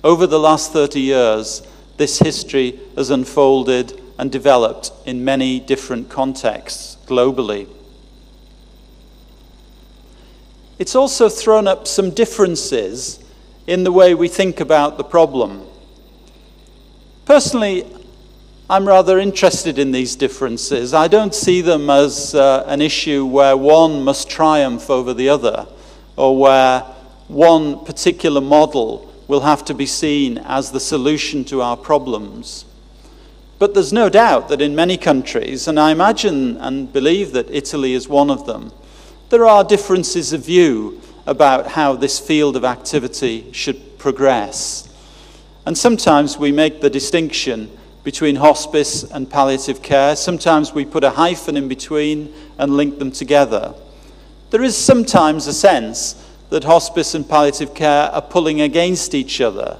Over the last 30 years, this history has unfolded and developed in many different contexts globally. It's also thrown up some differences in the way we think about the problem. Personally, I'm rather interested in these differences. I don't see them as an issue where one must triumph over the other, or where one particular model will have to be seen as the solution to our problems. But there's no doubt that in many countries, and I imagine and believe that Italy is one of them, there are differences of view about how this field of activity should progress. And sometimes we make the distinction between hospice and palliative care. Sometimes we put a hyphen in between and link them together. There is sometimes a sense that hospice and palliative care are pulling against each other,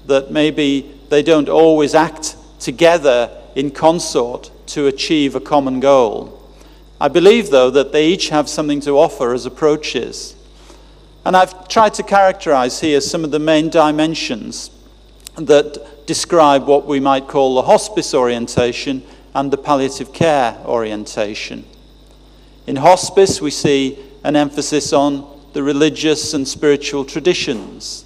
that maybe they don't always act together in consort to achieve a common goal. I believe, though, that they each have something to offer as approaches. And I've tried to characterize here some of the main dimensions that describe what we might call the hospice orientation and the palliative care orientation. In hospice, we see an emphasis on the religious and spiritual traditions.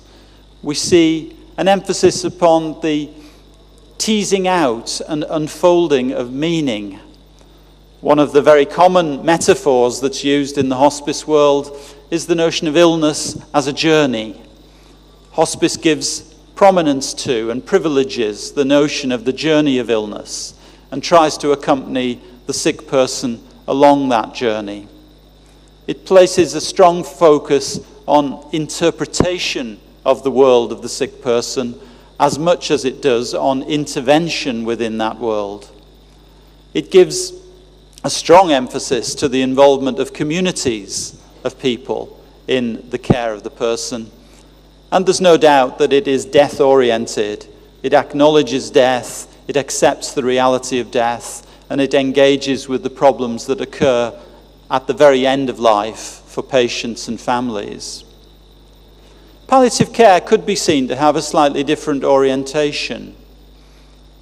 We see an emphasis upon the teasing out and unfolding of meaning. One of the very common metaphors that's used in the hospice world is the notion of illness as a journey. Hospice gives prominence to and privileges the notion of the journey of illness and tries to accompany the sick person along that journey. It places a strong focus on interpretation of the world of the sick person as much as it does on intervention within that world. It gives a strong emphasis to the involvement of communities of people in the care of the person. And there's no doubt that it is death-oriented. It acknowledges death, it accepts the reality of death, and it engages with the problems that occur at the very end of life for patients and families. Palliative care could be seen to have a slightly different orientation.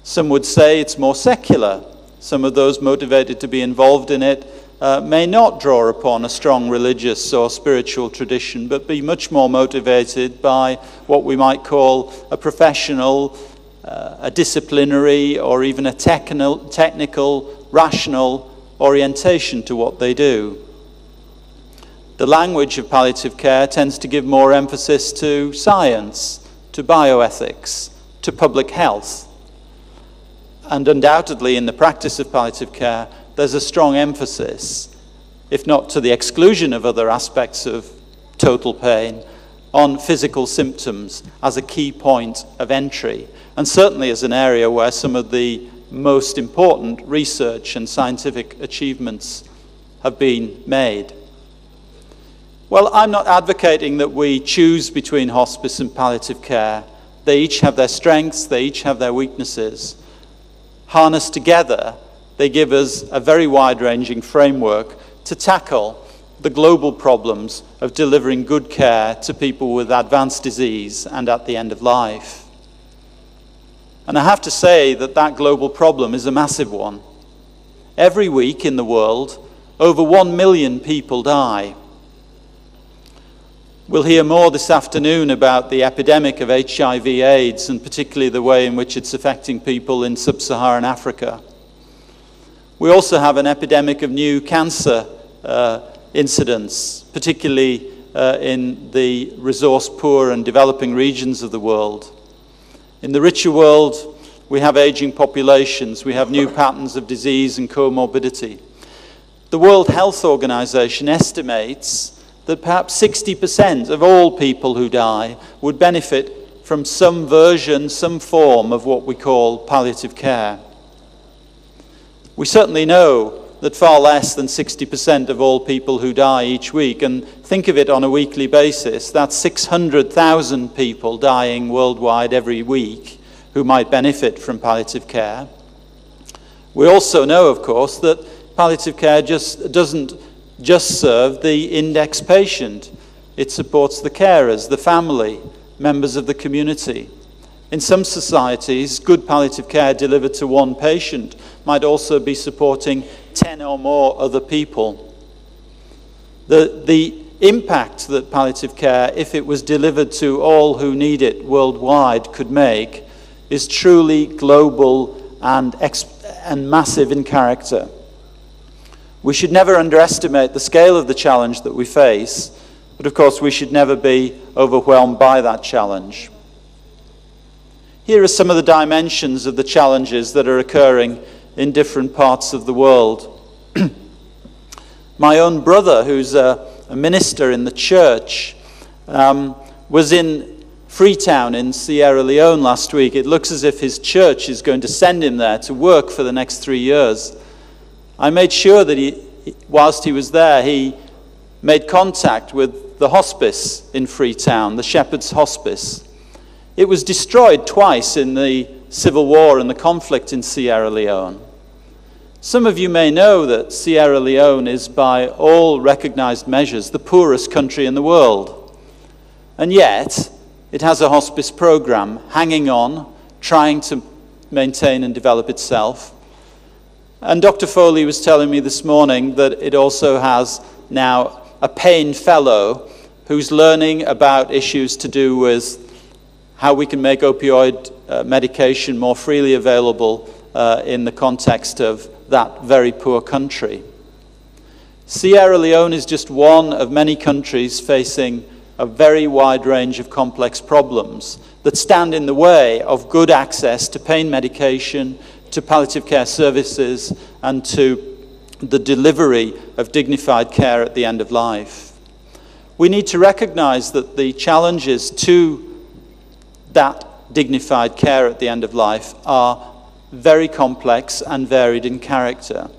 Some would say it's more secular. Some of those motivated to be involved in it may not draw upon a strong religious or spiritual tradition, but be much more motivated by what we might call a professional, a disciplinary, or even a technical, rational orientation to what they do. The language of palliative care tends to give more emphasis to science, to bioethics, to public health. And undoubtedly in the practice of palliative care, there's a strong emphasis, if not to the exclusion of other aspects of total pain, on physical symptoms as a key point of entry, and certainly as an area where some of the most important research and scientific achievements have been made. Well, I'm not advocating that we choose between hospice and palliative care. They each have their strengths, they each have their weaknesses. Harnessed together, they give us a very wide-ranging framework to tackle the global problems of delivering good care to people with advanced disease and at the end of life. And I have to say that that global problem is a massive one. Every week in the world, over 1 million people die. We'll hear more this afternoon about the epidemic of HIV/AIDS, and particularly the way in which it's affecting people in sub-Saharan Africa. We also have an epidemic of new cancer incidents, particularly in the resource-poor and developing regions of the world. In the richer world, we have aging populations, we have new patterns of disease and comorbidity. The World Health Organization estimates that perhaps 60% of all people who die would benefit from some version, some form of what we call palliative care. We certainly know that far less than 60% of all people who die each week, and think of it on a weekly basis, that's 600,000 people dying worldwide every week who might benefit from palliative care. We also know, of course, that palliative care doesn't just serve the index patient. It supports the carers, the family, members of the community. In some societies, good palliative care delivered to one patient might also be supporting 10 or more other people. The impact that palliative care, if it was delivered to all who need it worldwide, could make is truly global and massive in character. We should never underestimate the scale of the challenge that we face, but of course we should never be overwhelmed by that challenge. Here are some of the dimensions of the challenges that are occurring in different parts of the world. My own brother, who's a minister in the church, was in Freetown in Sierra Leone last week. It looks as if his church is going to send him there to work for the next 3 years. I made sure that whilst he was there, he made contact with the hospice in Freetown, the Shepherd's Hospice. It was destroyed twice in the civil war and the conflict in Sierra Leone. Some of you may know that Sierra Leone is, by all recognized measures, the poorest country in the world. And yet, it has a hospice program hanging on, trying to maintain and develop itself. And Dr. Foley was telling me this morning that it also has now a paying fellow who's learning about issues to do with how we can make opioid medication more freely available in the context of that very poor country. Sierra Leone is just one of many countries facing a very wide range of complex problems that stand in the way of good access to pain medication, to palliative care services, and to the delivery of dignified care at the end of life. We need to recognize that the challenges to that dignified care at the end of life are very complex and varied in character.